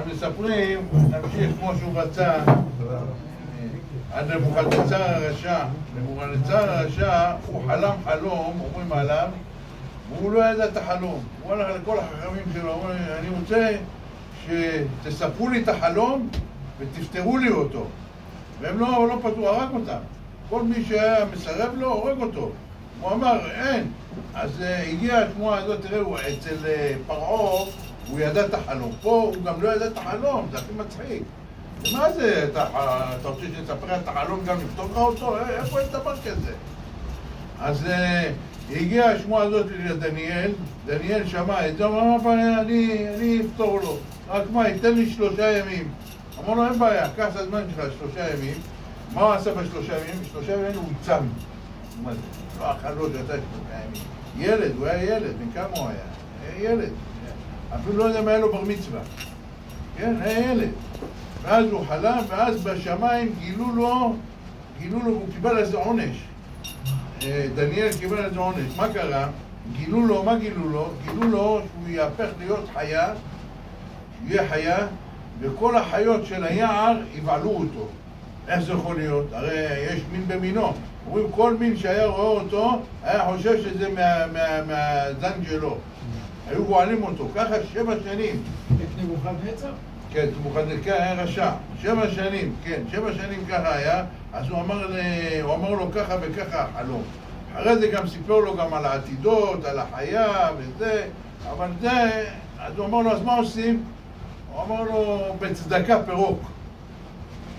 מספרים, נמשיך כמו שהוא רצה עד נבוכדנצר הרשע. נבוכדנצר הרשע הוא חלם חלום, אומרים עליו, והוא לא ידע את החלום. הוא הלך לכל החכמים שלו, הוא אומר, אני רוצה שתספרו לי את החלום ותפתרו לי אותו. והם לא פתרו, הרג אותם. כל מי שהיה מסרב לו, הורג אותו. הוא אמר, אין. אז הגיע השמועה הזאת, תראו, אצל פרעה הוא ידע את החלום. פה הוא גם לא ידע את החלום, זה הכי מצחיק. מה זה, אתה רוצה שנספר את החלום גם לפתור לך אותו? איפה אין דבר כזה? אז הגיעה השמועה הזאת לדניאל, דניאל שמע את זה, אמר, אני אפתור לו. רק מה, ייתן לי 3 ימים. אמר לו, אין בעיה, קח את הזמן שלך 3 ימים. מה הוא עשה ב3 ימים? 3 ימים הוא צם. מה זה? לא אכל לו שאתה 3 ימים. ילד, הוא היה ילד, מכמה הוא היה? היה ילד. אפילו לא יודע מה היה לו בר מצווה. כן, היה ילד. ואז הוא חלם, ואז בשמיים גילו לו, והוא קיבל איזה עונש. דניאל קיבל איזה עונש. מה קרה? גילו לו, מה גילו לו? גילו לו שהוא יהפך להיות חיה, יהיה חיה, וכל החיות של היער יבעלו אותו. איך זה יכול להיות? הרי יש מין במינו. אומרים, כל מין שהיה רואה אותו, היה חושב שזה מהזן שלו. היו גואלים אותו, ככה 7 שנים. נבוכדנצר? כן, נבוכדנצר היה רשע. 7 שנים, כן, 7 שנים ככה היה. אז הוא אמר לו ככה וככה החלום. אחרי זה גם סיפר לו גם על העתידות, על החיה וזה, אבל זה, אז הוא אמר לו, אז מה עושים? הוא אמר לו, בצדקה פירוק.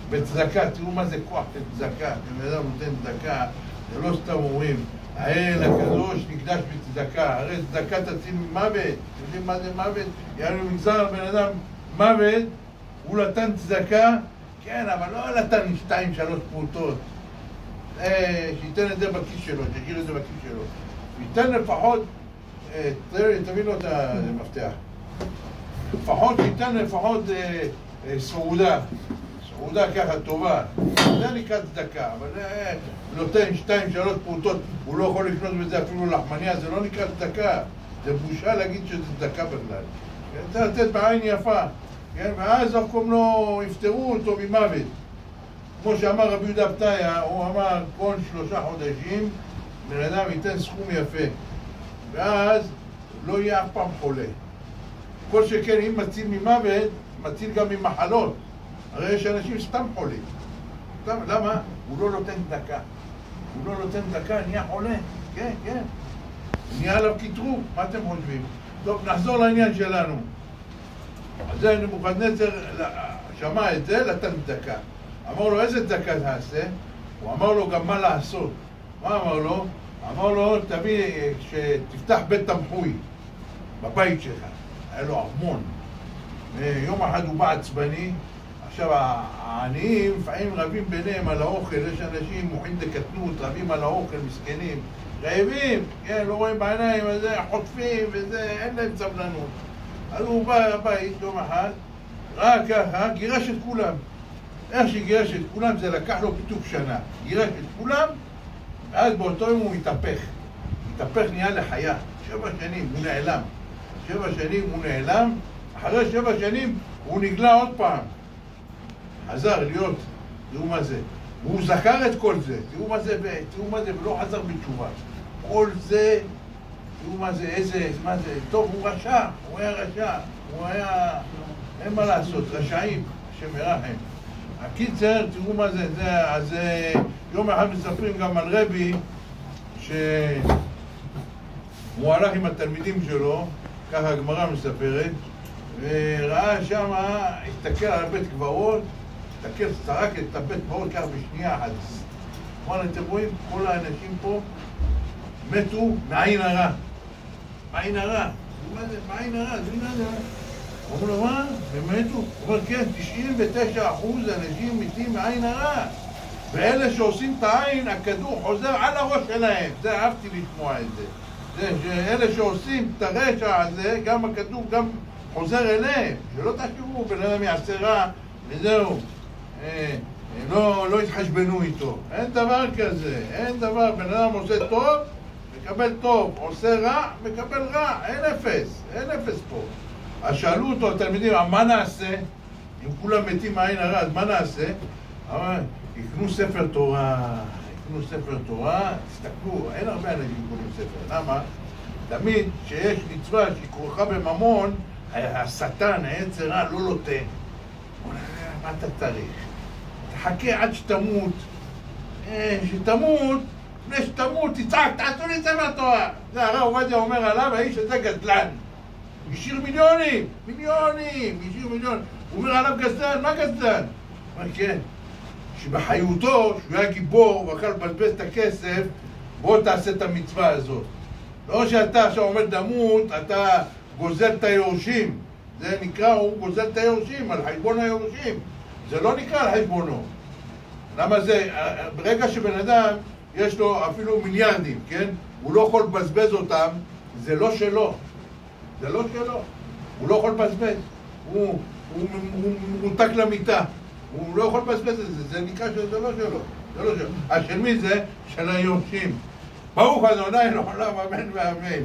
בצדקה, תראו מה זה כוח בצדקה. אם אדם נותן צדקה, זה לא סתם אומרים. האל הקדוש נקדש בצדקה, הרי צדקה תציל ממוות. יודעים מה זה מוות? יענו מגזר בן אדם מוות, הוא נתן צדקה, כן, אבל לא נתן 2-3 פרוטות. שייתן את זה בכיס שלו, שישאיר את זה בכיס שלו. ייתן לפחות, תביא לו את המפתח. לפחות, שייתן לפחות סעודה. סעודה ככה טובה. זה נקרא צדקה, אבל נותן 2-3 פרוטות, הוא לא יכול לקנות בזה אפילו לחמניה, זה לא נקרא צדקה. זה בושה להגיד שזה צדקה בכלל. צריך לתת בעין יפה. ואז אף לא יפטרו אותו ממוות. כמו שאמר רבי יהודה פתיה, הוא אמר כל 3 חודשים בן אדם ייתן סכום יפה. ואז לא יהיה אף פעם חולה. כל שכן אם מציל ממוות, מציל גם ממחלות. הרי יש אנשים סתם חולים. למה? הוא לא נותן דקה. הוא לא נותן דקה, נהיה חולה. כן, כן. נהיה עליו כתרו. מה אתם חושבים? טוב, נחזור לעניין שלנו. אז זה נבוכדנצר שמע את זה, נתן דקה. אמר לו, איזה דקה תעשה? הוא אמר לו גם מה לעשות. מה אמר לו? אמר לו, תביא, שתפתח בית תמחוי בבית שלך. היה לו ארמון. יום אחד הוא בא עצבני. עכשיו, העניים לפעמים רבים ביניהם על האוכל. יש אנשים מוחים דקטנות, רבים על האוכל, מסכנים. רעבים, כן, לא רואים בעיניים, וזה, חוטפים, וזה, אין להם סבלנות. אז הוא בא הבית יום אחד, ראה ככה, גירש את כולם. איך שגירש את כולם זה לקח לו פתוק שנה. גירש את כולם, ואז באותו יום הוא מתהפך. מתהפך נהיה לחיה. 7 שנים הוא נעלם. 7 שנים הוא נעלם, אחרי 7 שנים הוא נגלה עוד פעם. חזר להיות, תראו מה זה. הוא זכר את כל זה, תראו מה זה, ולא חזר בתשובה. כל זה, תראו מה זה, מה זה, טוב, הוא רשע, הוא היה רשע, הוא היה, אין מה לעשות, רשעים, השם ירחם. הקיצר, תראו מה זה, אז יום אחד מספרים גם על רבי, שהוא הלך עם התלמידים שלו, ככה הגמרא מספרת, וראה שם, הסתכל על בית קברות, סרק את הבית קברות ככה בשנייה אחת. כלומר, אתם רואים, כל האנשים פה מתו מעין הרע. מעין הרע. מה זה? מעין הרע, זה מה זה? אמרו לו, מה? הם מתו? הוא אומר, כן, 99% אנשים מתים מעין הרע. ואלה שעושים את העין, הכדור חוזר על הראש שלהם. זה, אהבתי לשמוע את זה. אלה שעושים את הרשע הזה, גם הכדור גם חוזר אליהם. שלא תחשבו, בן אדם יעשה רע, וזהו. לא התחשבנו איתו. אין דבר כזה. אין דבר. בן אדם עושה טוב, מקבל טוב. עושה רע, מקבל רע. אין אפס. אין אפס פה. אז שאלו אותו התלמידים, מה נעשה? אם כולם מתים מעין הרע, אז מה נעשה? אמר, יקנו ספר תורה, תסתכלו, אין הרבה אנשים קוראים ספר. למה? תמיד שיש מצווה שכרוכה בממון, השטן, היצר רע, לא לוטה. מה אתה צריך? תחכה עד שתמות. לפני שתמות, תצעק, תעשו לי ספר תורה. זה הרב עובדיה אומר עליו, האיש הזה גזלן. השאיר מיליונים. הוא אומר עליו גזלן, מה גזלן? הוא אומר, כן, שבחיותו, שהוא היה גיבור, ואכל לבזבז את הכסף, בוא תעשה את המצווה הזאת. לא שאתה עכשיו עומד למות, אתה גוזל את היורשים. זה נקרא, הוא גוזל את היורשים, על חשבון היורשים. זה לא נקרא על חשבונו. למה זה? ברגע שבן אדם יש לו אפילו מיליארדים, כן? הוא לא יכול לבזבז אותם, זה לא שלו. הוא לא יכול לבזבז. הוא מותק למיטה. הוא לא יכול לבזבז את זה. זה נקרא שזה לא שלו. אז של מי זה? של היורשים. ברוך ה' לעולם, אמן ואמן.